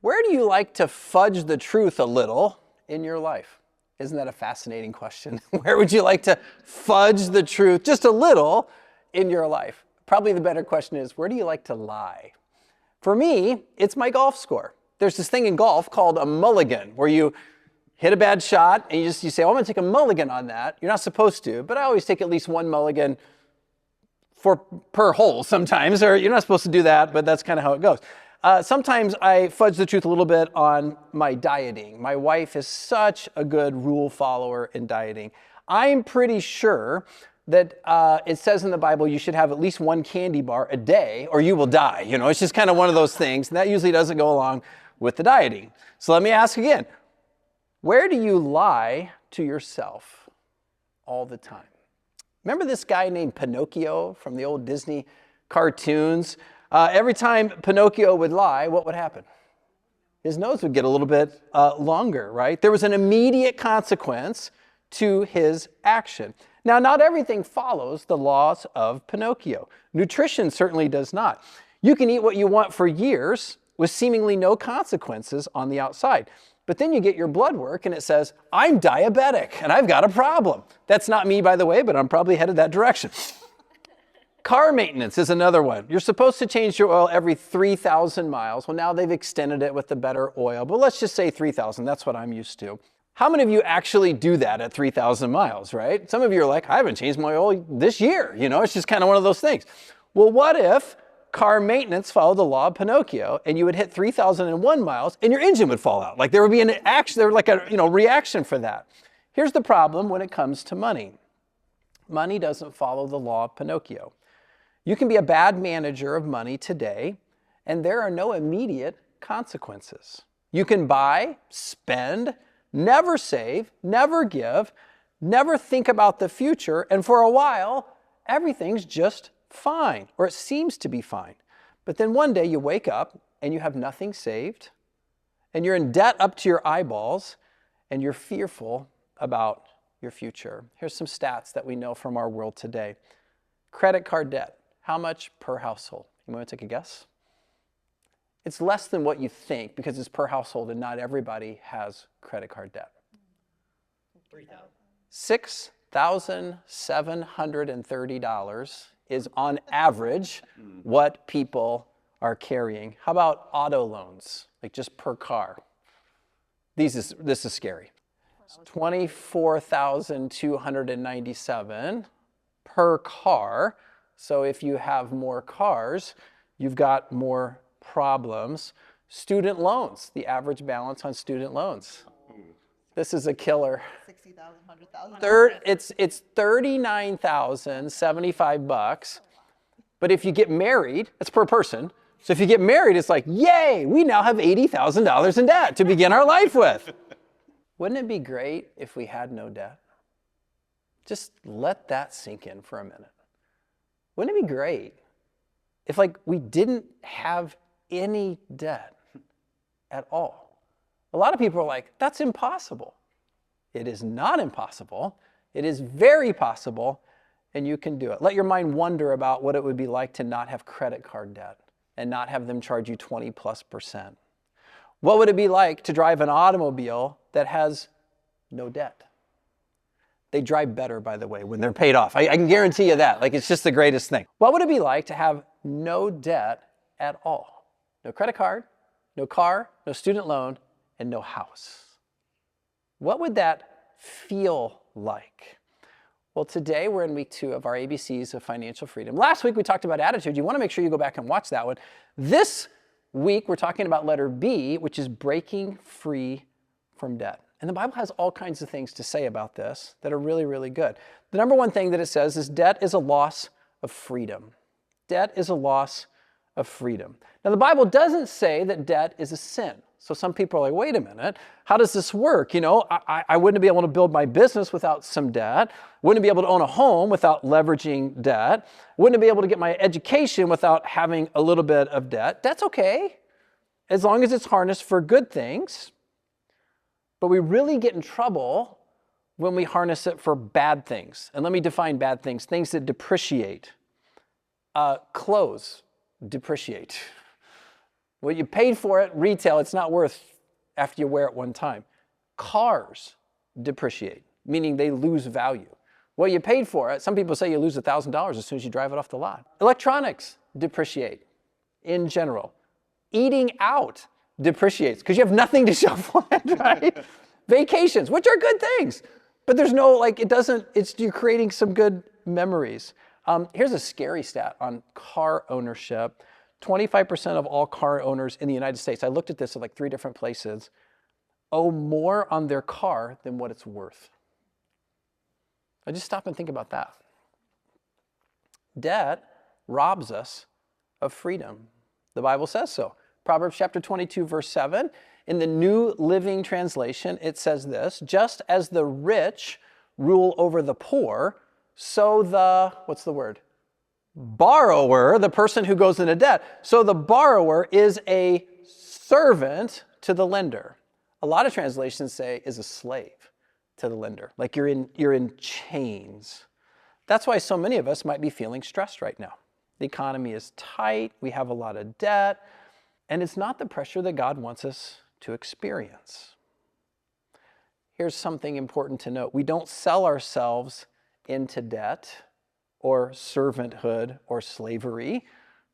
Where do you like to fudge the truth a little in your life? Isn't that a fascinating question? Where would you like to fudge the truth just a little in your life? Probably the better question is, where do you like to lie? For me, it's my golf score. There's this thing in golf called a mulligan, where you hit a bad shot and you say, I'm going to take a mulligan on that. You're not supposed to, but I always take at least one mulligan per hole sometimes, or you're not supposed to do that, but that's kind of how it goes. Sometimes I fudge the truth a little bit on my dieting. My wife is such a good rule follower in dieting. I'm pretty sure that it says in the Bible you should have at least one candy bar a day or you will die. You know, it's just kind of one of those things, and that usually doesn't go along with the dieting. So let me ask again, where do you lie to yourself all the time? Remember this guy named Pinocchio from the old Disney cartoons? Every time Pinocchio would lie, what would happen? His nose would get a little bit longer, right? There was an immediate consequence to his action. Now, not everything follows the laws of Pinocchio. Nutrition certainly does not. You can eat what you want for years with seemingly no consequences on the outside. But then you get your blood work and it says, I'm diabetic and I've got a problem. That's not me, by the way, but I'm probably headed that direction. Car maintenance is another one. You're supposed to change your oil every 3,000 miles. Well, now they've extended it with the better oil, but let's just say 3,000. That's what I'm used to. How many of you actually do that at 3,000 miles, right? Some of you are like, I haven't changed my oil this year. You know, it's just kind of one of those things. Well, what if car maintenance followed the law of Pinocchio and you would hit 3,001 miles and your engine would fall out? Like there would be an action, there would like a reaction for that. Here's the problem when it comes to money. Money doesn't follow the law of Pinocchio. You can be a bad manager of money today, and there are no immediate consequences. You can buy, spend, never save, never give, never think about the future, and for a while, everything's just fine, or it seems to be fine. But then one day you wake up and you have nothing saved, and you're in debt up to your eyeballs, and you're fearful about your future. Here's some stats that we know from our world today. Credit card debt. How much per household? You want to take a guess? It's less than what you think because it's per household and not everybody has credit card debt. $6,730 is on average what people are carrying. How about auto loans, like just per car? This is scary. $24,297 per car. So if you have more cars, you've got more problems. Student loans, the average balance on student loans. This is a killer. 60,000, 100,000. It's $39,075. But if you get married, that's per person. So if you get married, it's like, yay, we now have $80,000 in debt to begin our life with. Wouldn't it be great if we had no debt? Just let that sink in for a minute. Wouldn't it be great if we didn't have any debt at all? A lot of people are like, that's impossible. It is not impossible. It is very possible, and you can do it. Let your mind wonder about what it would be like to not have credit card debt and not have them charge you 20+%. What would it be like to drive an automobile that has no debt? They drive better, by the way, when they're paid off. I can guarantee you that. It's just the greatest thing. What would it be like to have no debt at all? No credit card, no car, no student loan, and no house. What would that feel like? Well, today we're in week 2 of our ABCs of financial freedom. Last week we talked about attitude. You want to make sure you go back and watch that one. This week we're talking about letter B, which is breaking free from debt. And the Bible has all kinds of things to say about this that are really, really good. The number one thing that it says is debt is a loss of freedom. Debt is a loss of freedom. Now, the Bible doesn't say that debt is a sin. So some people are like, wait a minute, how does this work? I wouldn't be able to build my business without some debt. Wouldn't be able to own a home without leveraging debt. Wouldn't be able to get my education without having a little bit of debt. That's okay, as long as it's harnessed for good things. But we really get in trouble when we harness it for bad things. And let me define bad things. Things that depreciate. Clothes depreciate. What you paid for it, retail, it's not worth after you wear it one time. Cars depreciate, meaning they lose value. What you paid for it, some people say you lose $1,000 as soon as you drive it off the lot. Electronics depreciate in general. Eating out depreciates because you have nothing to show for it, right? Vacations, which are good things, but there's no, you're creating some good memories. Here's a scary stat on car ownership. 25% of all car owners in the United States, I looked at this at 3 different places, owe more on their car than what it's worth. I just stop and think about that. Debt robs us of freedom. The Bible says so. Proverbs chapter 22, verse 7. In the New Living Translation, it says this, just as the rich rule over the poor, so the, what's the word? Borrower, the person who goes into debt. So the borrower is a servant to the lender. A lot of translations say is a slave to the lender, like you're in chains. That's why so many of us might be feeling stressed right now. The economy is tight, we have a lot of debt, and it's not the pressure that God wants us to experience. Here's something important to note. We don't sell ourselves into debt or servanthood or slavery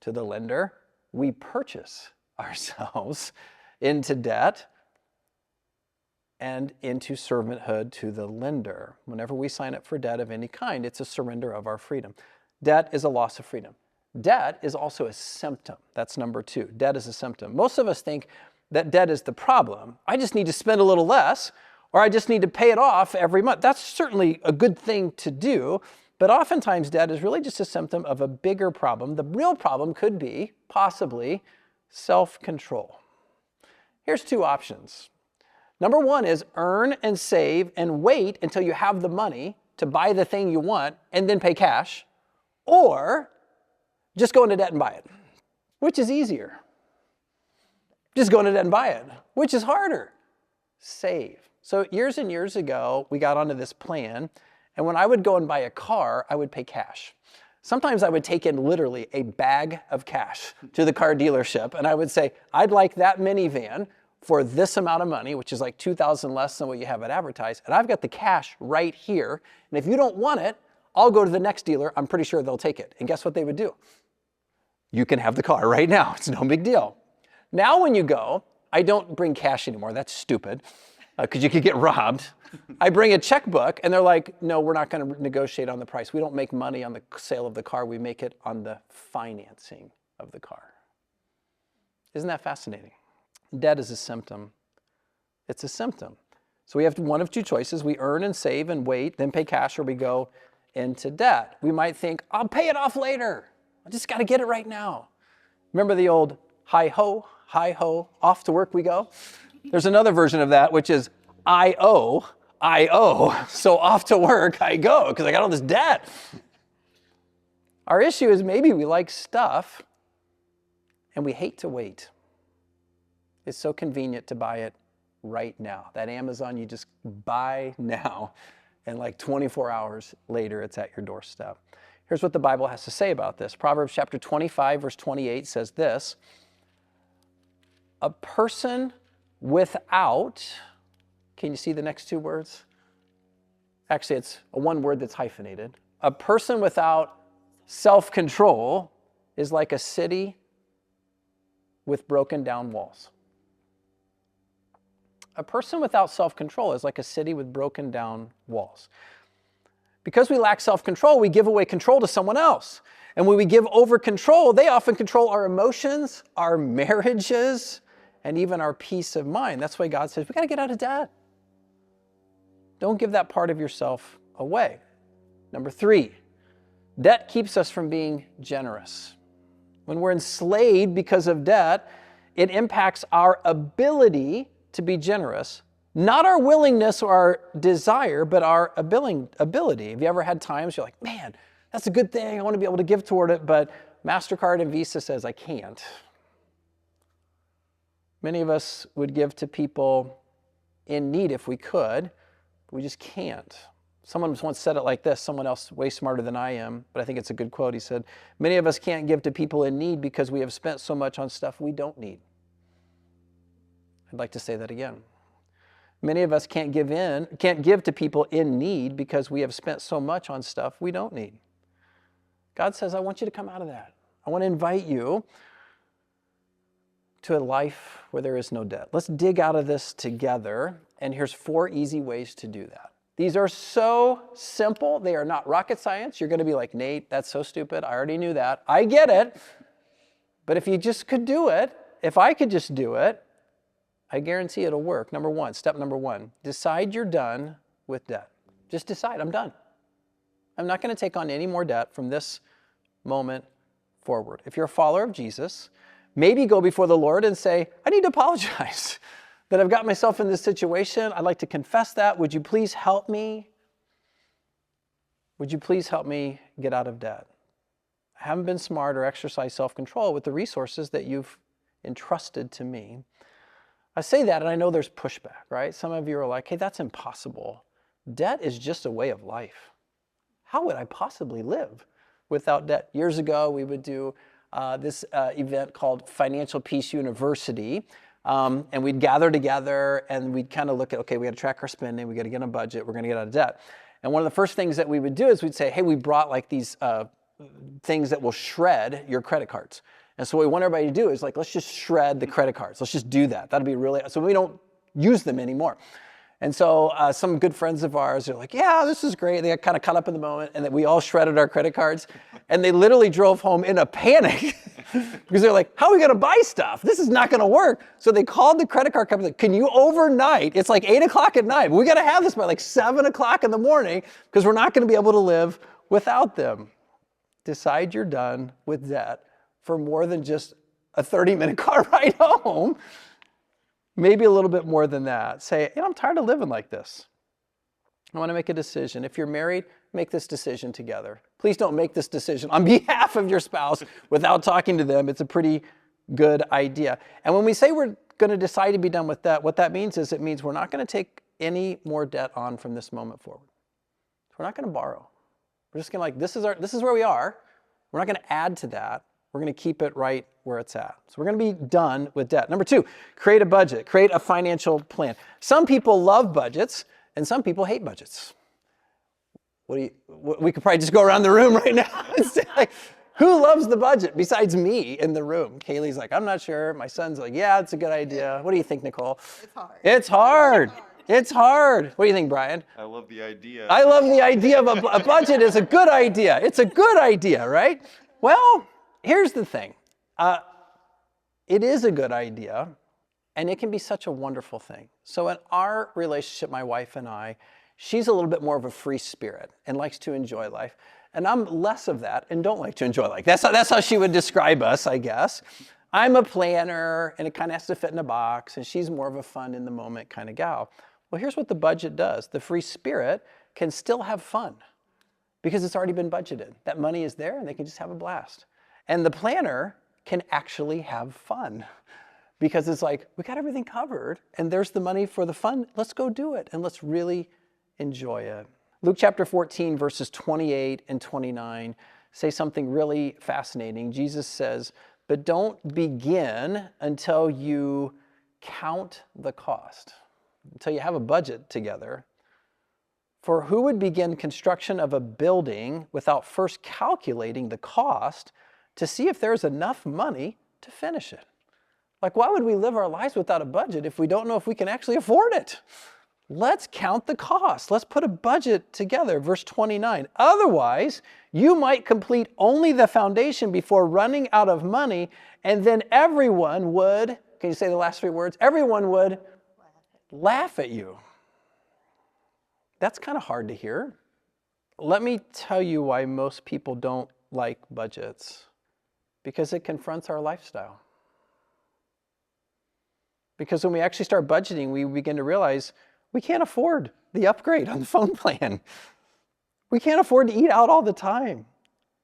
to the lender. We purchase ourselves into debt and into servanthood to the lender. Whenever we sign up for debt of any kind, it's a surrender of our freedom. Debt is a loss of freedom. Debt is also a symptom. That's number 2. Debt is a symptom. Most of us think that debt is the problem. I just need to spend a little less, or I just need to pay it off every month. That's certainly a good thing to do, but oftentimes debt is really just a symptom of a bigger problem. The real problem could be, possibly, self-control. Here's 2 options. Number 1 is earn and save and wait until you have the money to buy the thing you want and then pay cash, or just go into debt and buy it. Which is easier? Just go into debt and buy it. Which is harder? Save. So years and years ago, we got onto this plan, and when I would go and buy a car, I would pay cash. Sometimes I would take in literally a bag of cash to the car dealership, and I would say, I'd like that minivan for this amount of money, which is like $2,000 less than what you have it advertised, and I've got the cash right here, and if you don't want it, I'll go to the next dealer. I'm pretty sure they'll take it. And guess what they would do? You can have the car right now. It's no big deal. Now when you go, I don't bring cash anymore. That's stupid, because you could get robbed. I bring a checkbook, and they're like, no, we're not going to negotiate on the price. We don't make money on the sale of the car. We make it on the financing of the car. Isn't that fascinating? Debt is a symptom. It's a symptom. So we have one of 2 choices. We earn and save and wait, then pay cash, or we go into debt. We might think, I'll pay it off later. I just got to get it right now. Remember the old hi ho, off to work we go? There's another version of that, which is I owe, so off to work I go because I got all this debt. Our issue is maybe we like stuff and we hate to wait. It's so convenient to buy it right now. That Amazon, you just buy now, and like 24 hours later, it's at your doorstep. Here's what the Bible has to say about this. Proverbs chapter 25, verse 28 says this, a person without, can you see the next 2 words? Actually, it's one word that's hyphenated. A person without self-control is like a city with broken down walls. A person without self-control is like a city with broken down walls. Because we lack self-control, we give away control to someone else. And when we give over control, they often control our emotions, our marriages, and even our peace of mind. That's why God says, we got to get out of debt. Don't give that part of yourself away. Number 3, debt keeps us from being generous. When we're enslaved because of debt, it impacts our ability to be generous. Not our willingness or our desire, but our ability. Have you ever had times you're like, man, that's a good thing. I want to be able to give toward it, but MasterCard and Visa says I can't. Many of us would give to people in need if we could, but we just can't. Someone once said it like this, someone else way smarter than I am, but I think it's a good quote. He said, many of us can't give to people in need because we have spent so much on stuff we don't need. I'd like to say that again. Many of us can't give to people in need because we have spent so much on stuff we don't need. God says, I want you to come out of that. I want to invite you to a life where there is no debt. Let's dig out of this together, and here's 4 easy ways to do that. These are so simple. They are not rocket science. You're going to be like, Nate, that's so stupid. I already knew that. I get it. But if you just could do it, if I could just do it, I guarantee it'll work. Step number one, decide you're done with debt. Just decide, I'm done. I'm not going to take on any more debt from this moment forward. If you're a follower of Jesus, maybe go before the Lord and say, I need to apologize that I've got myself in this situation. I'd like to confess that. Would you please help me? Would you please help me get out of debt? I haven't been smart or exercised self-control with the resources that you've entrusted to me. I say that and I know there's pushback, right? Some of you are like, hey, that's impossible. Debt is just a way of life. How would I possibly live without debt? Years ago, we would do this event called Financial Peace University. And we'd gather together and we'd kind of look at, okay, we got to track our spending. We got to get on a budget. We're going to get out of debt. And one of the first things that we would do is we'd say, hey, we brought like these things that will shred your credit cards. And so what we want everybody to do is like, let's just shred the credit cards. Let's just do that. That'll be really, so we don't use them anymore. And so some good friends of ours are like, yeah, this is great. They got kind of caught up in the moment and that we all shredded our credit cards. And they literally drove home in a panic because they're like, how are we going to buy stuff? This is not going to work. So they called the credit card company, like, can you overnight? It's like 8 o'clock at night. We got to have this by like 7 o'clock in the morning because we're not going to be able to live without them. Decide you're done with debt for more than just a 30-minute car ride home. Maybe a little bit more than that. Say, I'm tired of living like this. I want to make a decision. If you're married, make this decision together. Please don't make this decision on behalf of your spouse without talking to them. It's a pretty good idea. And when we say we're going to decide to be done with debt, what that means is it means we're not going to take any more debt on from this moment forward. We're not going to borrow. We're just going to this is where we are. We're not going to add to that. We're going to keep it right where it's at. So we're going to be done with debt. Number 2, create a budget, create a financial plan. Some people love budgets and some people hate budgets. We could probably just go around the room right now and say, like, who loves the budget besides me in the room? Kaylee's like, I'm not sure. My son's like, yeah, it's a good idea. What do you think, Nicole? It's hard. It's hard. It's hard. What do you think, Brian? I love the idea. I love the idea of a budget is a good idea. It's a good idea, right? Well, here's the thing. It is a good idea, and it can be such a wonderful thing. So in our relationship, my wife and I, she's a little bit more of a free spirit and likes to enjoy life. And I'm less of that and don't like to enjoy life. That's how she would describe us, I guess. I'm a planner, and it kind of has to fit in a box, and she's more of a fun in the moment kind of gal. Well, here's what the budget does. The free spirit can still have fun because it's already been budgeted. That money is there, and they can just have a blast. And the planner can actually have fun because it's like, we got everything covered and there's the money for the fun. Let's go do it and let's really enjoy it. Luke chapter 14, verses 28 and 29 say something really fascinating. Jesus says, but don't begin until you count the cost, until you have a budget together. For who would begin construction of a building without first calculating the cost to see if there's enough money to finish it? Like, why would we live our lives without a budget if we don't know if we can actually afford it? Let's count the cost. Let's put a budget together. Verse 29. Otherwise, you might complete only the foundation before running out of money, and then everyone would, can you say the last 3 words? Everyone would laugh at you. That's kind of hard to hear. Let me tell you why most people don't like budgets. Because it confronts our lifestyle. Because when we actually start budgeting, we begin to realize we can't afford the upgrade on the phone plan. We can't afford to eat out all the time.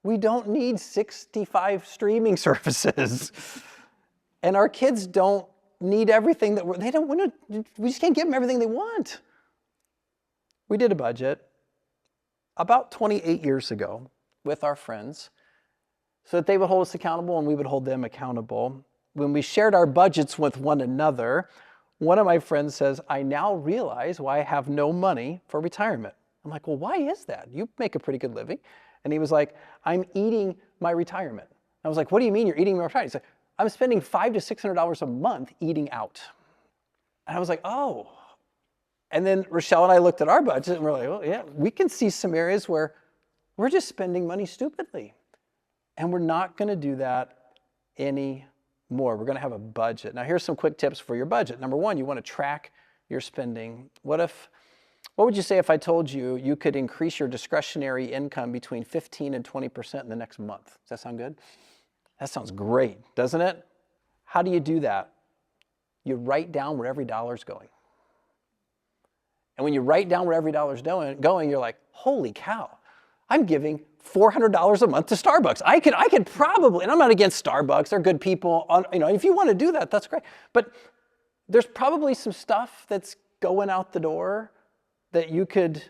We don't need 65 streaming services. And our kids don't need everything that they don't want to, we just can't give them everything they want. We did a budget about 28 years ago with our friends so that they would hold us accountable and we would hold them accountable. When we shared our budgets with one One of my friends says, I now realize why I have no money for retirement. I'm like, well, why is that? You make a pretty good living. And he was like, I'm eating my retirement. I was like, what do you mean you're eating my retirement? He's like, I'm spending $500 to $600 a month eating out. And I was like, oh. And then Rochelle and I looked at our budget and we're like, well, yeah, we can see some areas where we're just spending money stupidly. And we're not going to do that anymore. We're going to have a budget. Now, here's some quick tips for your budget. Number one, you want to track your spending. What would you say if I told you you could increase your discretionary income between 15 and 20% in the next month? Does that sound good? That sounds great, doesn't it? How do you do that? You write down where every dollar's going. And when you write down where every dollar's going, you're like, holy cow, I'm giving $400 a month to Starbucks. I could probably, and I'm not against Starbucks, they're good people. If you want to do that, that's great. But there's probably some stuff that's going out the door that you could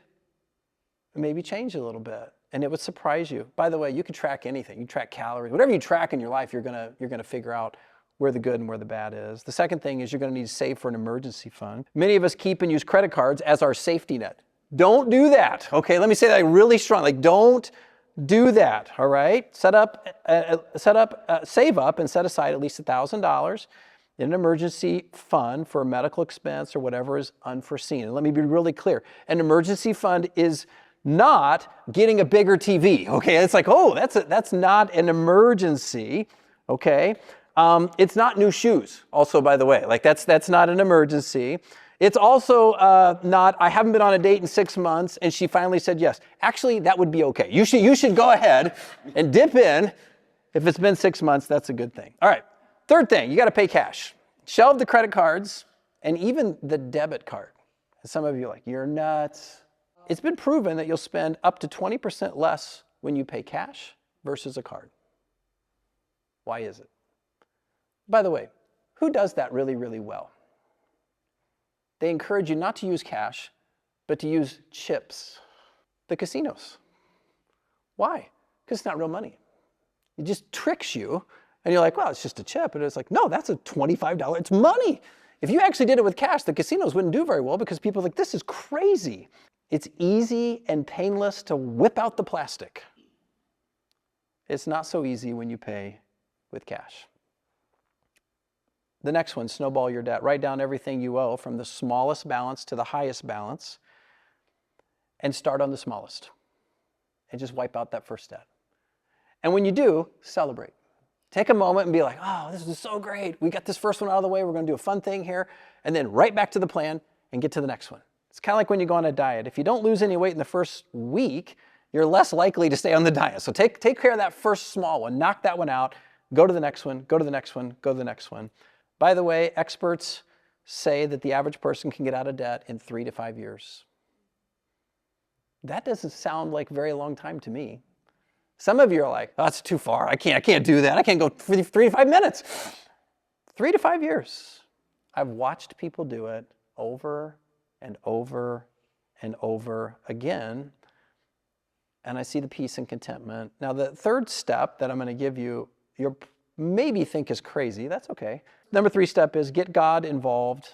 maybe change a little bit, and it would surprise you. By the way, you can track anything. You track calories. Whatever you track in your life, you're gonna figure out where the good and where the bad is. The second thing is you're gonna need to save for an emergency fund. Many of us keep and use credit cards as our safety net. Don't do that, okay? Let me say that really strong. Like, don't do that, all right? Save up and set aside at least $1,000 in an emergency fund for a medical expense or whatever is unforeseen. And let me be really clear. An emergency fund is not getting a bigger TV, okay? It's like, oh, that's not an emergency, okay? It's not new shoes, also, by the way. Like, that's not an emergency. It's also not, I haven't been on a date in 6 months and she finally said yes. Actually, that would be okay. You should go ahead and dip in. If it's been 6 months, that's a good thing. All right, third thing, you got to pay cash. Shelve the credit cards and even the debit card. And some of you are like, you're nuts. It's been proven that you'll spend up to 20% less when you pay cash versus a card. Why is it? By the way, who does that really, really well? They encourage you not to use cash, but to use chips. The casinos. Why? Because it's not real money. It just tricks you, and you're like, well, it's just a chip. And it's like, no, that's a $25. It's money. If you actually did it with cash, the casinos wouldn't do very well because people are like, this is crazy. It's easy and painless to whip out the plastic. It's not so easy when you pay with cash. The next one, snowball your debt. Write down everything you owe from the smallest balance to the highest balance and start on the smallest and just wipe out that first debt. And when you do, celebrate. Take a moment and be like, oh, this is so great. We got this first one out of the way. We're going to do a fun thing here. And then right back to the plan and get to the next one. It's kind of like when you go on a diet. If you don't lose any weight in the first week, you're less likely to stay on the diet. So take care of that first small one. Knock that one out. Go to the next one. Go to the next one. Go to the next one. By the way, experts say that the average person can get out of debt in 3 to 5 years. That doesn't sound like a very long time to me. Some of you are like, oh, that's too far. I can't do that. I can't go 3 to 5 minutes. 3 to 5 years. I've watched people do it over and over and over again, and I see the peace and contentment. Now, the third step that I'm going to give you, you'll maybe think is crazy. That's okay. Number 3 step is get God involved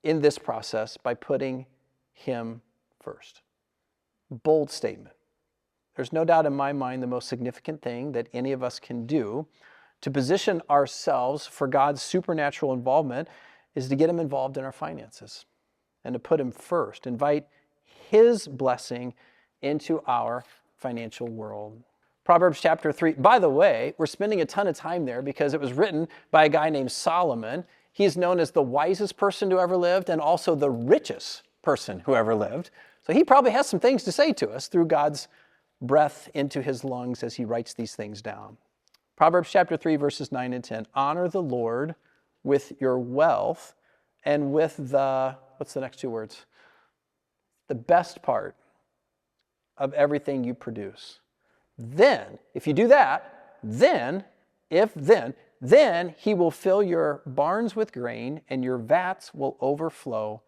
in this process by putting Him first. Bold statement. There's no doubt in my mind the most significant thing that any of us can do to position ourselves for God's supernatural involvement is to get Him involved in our finances and to put Him first. Invite His blessing into our financial world. Proverbs chapter 3. By the way, we're spending a ton of time there because it was written by a guy named Solomon. He is known as the wisest person who ever lived and also the richest person who ever lived. So he probably has some things to say to us through God's breath into his lungs as he writes these things down. Proverbs chapter 3, verses 9 and 10. Honor the Lord with your wealth and with the, what's the next 2 words? The best part of everything you produce. Then, if you do that, then He will fill your barns with grain and your vats will overflow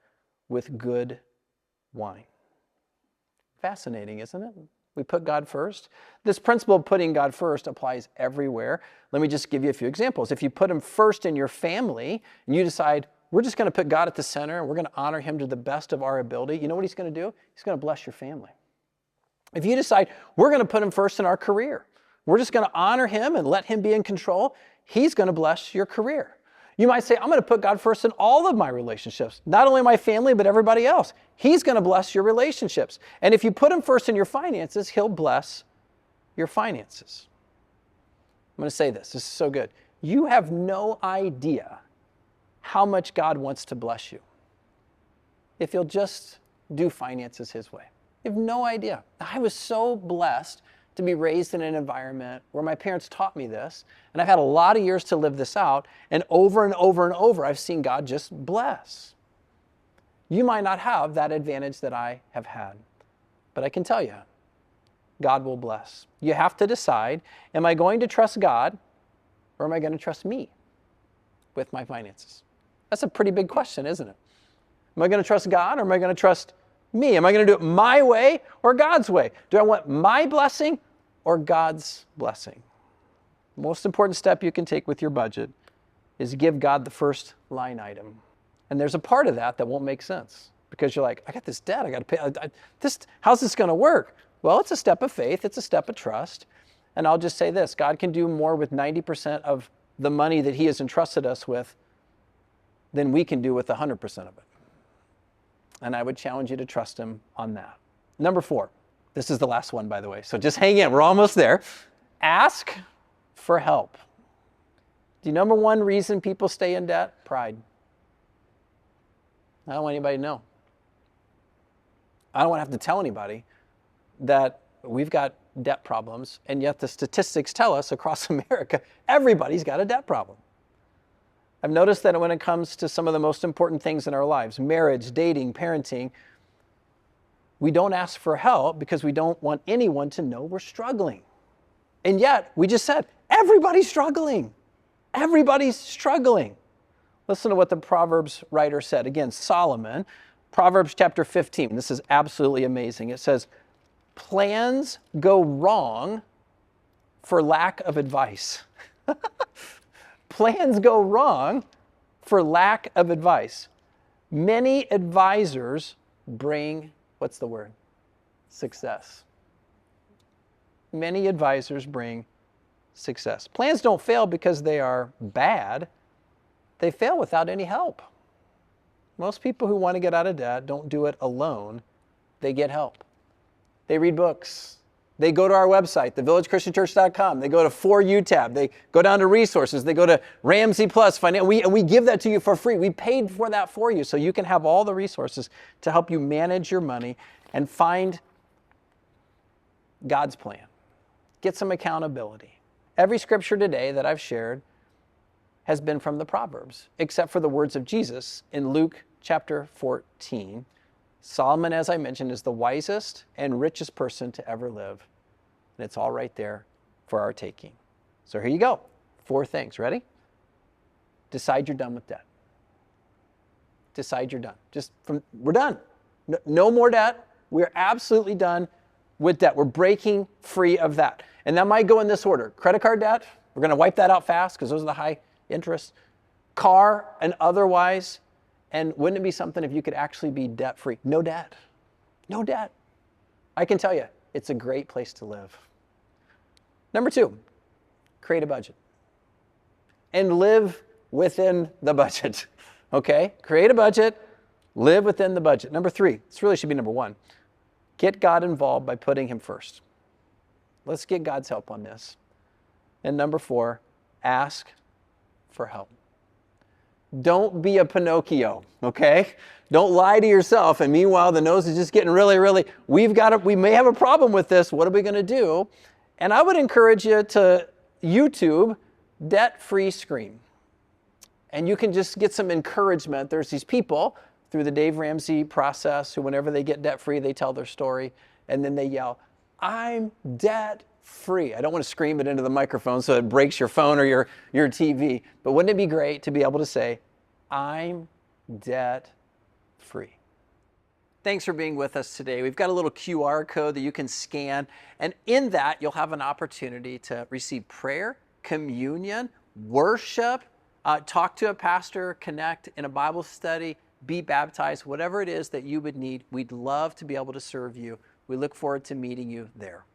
with good wine. Fascinating, isn't it? We put God first. This principle of putting God first applies everywhere. Let me just give you a few examples. If you put Him first in your family and you decide, we're just going to put God at the center and we're going to honor him to the best of our ability, you know what he's going to do? He's going to bless your family. If you decide we're going to put him first in our career, we're just going to honor him and let him be in control, he's going to bless your career. You might say, I'm going to put God first in all of my relationships, not only my family, but everybody else. He's going to bless your relationships. And if you put him first in your finances, he'll bless your finances. I'm going to say this is so good. You have no idea how much God wants to bless you if you'll just do finances his way. You have no idea. I was so blessed to be raised in an environment where my parents taught me this, and I've had a lot of years to live this out, and over and over and over, I've seen God just bless. You might not have that advantage that I have had, but I can tell you, God will bless. You have to decide, am I going to trust God or am I going to trust me with my finances? That's a pretty big question, isn't it? Am I going to trust God or am I going to trust me? Am I going to do it my way or God's way? Do I want my blessing or God's blessing? The most important step you can take with your budget is give God the first line item. And there's a part of that that won't make sense because you're like, I got this debt, I got to pay. How's this going to work? Well, it's a step of faith, it's a step of trust. And I'll just say this, God can do more with 90% of the money that he has entrusted us with than we can do with 100% of it. And I would challenge you to trust him on that. Number 4, this is the last one, by the way, so just hang in, we're almost there. Ask for help. Do you know number one reason people stay in debt? Pride. I don't want anybody to know. I don't want to have to tell anybody that we've got debt problems, and yet the statistics tell us across America, everybody's got a debt problem. I've noticed that when it comes to some of the most important things in our lives, marriage, dating, parenting, we don't ask for help because we don't want anyone to know we're struggling. And yet, we just said, everybody's struggling. Everybody's struggling. Listen to what the Proverbs writer said. Again, Solomon, Proverbs chapter 15. This is absolutely amazing. It says, plans go wrong for lack of advice. Plans go wrong for lack of advice. Many advisors bring, what's the word? Success. Many advisors bring success. Plans don't fail because they are bad. They fail without any help. Most people who want to get out of debt don't do it alone. They get help. They read books. They go to our website, thevillagechristianchurch.com. They go to For You tab. They go down to resources. They go to Ramsey Plus. And we give that to you for free. We paid for that for you so you can have all the resources to help you manage your money and find God's plan. Get some accountability. Every scripture today that I've shared has been from the Proverbs, except for the words of Jesus in Luke chapter 14. Solomon, as I mentioned, is the wisest and richest person to ever live. And it's all right there for our taking. So here you go. 4 things. Ready? Decide you're done with debt. Decide you're done. We're done. No more debt. We're absolutely done with debt. We're breaking free of that. And that might go in this order. Credit card debt, we're going to wipe that out fast because those are the high interest. Car and otherwise. And wouldn't it be something if you could actually be debt-free? No debt. No debt. I can tell you, it's a great place to live. Number 2, create a budget. And live within the budget. Okay? Create a budget, live within the budget. Number 3, this really should be number 1. Get God involved by putting him first. Let's get God's help on this. And number 4, ask for help. Don't be a Pinocchio, okay? Don't lie to yourself. And meanwhile, the nose is just getting really, we may have a problem with this. What are we going to do? And I would encourage you to YouTube debt-free scream. And you can just get some encouragement. There's these people through the Dave Ramsey process who whenever they get debt-free, they tell their story. And then they yell, I'm debt-free. I don't want to scream it into the microphone so it breaks your phone or your TV. But wouldn't it be great to be able to say, I'm debt-free? Thanks for being with us today. We've got a little QR code that you can scan. And in that, you'll have an opportunity to receive prayer, communion, worship, talk to a pastor, connect in a Bible study, be baptized, whatever it is that you would need. We'd love to be able to serve you. We look forward to meeting you there.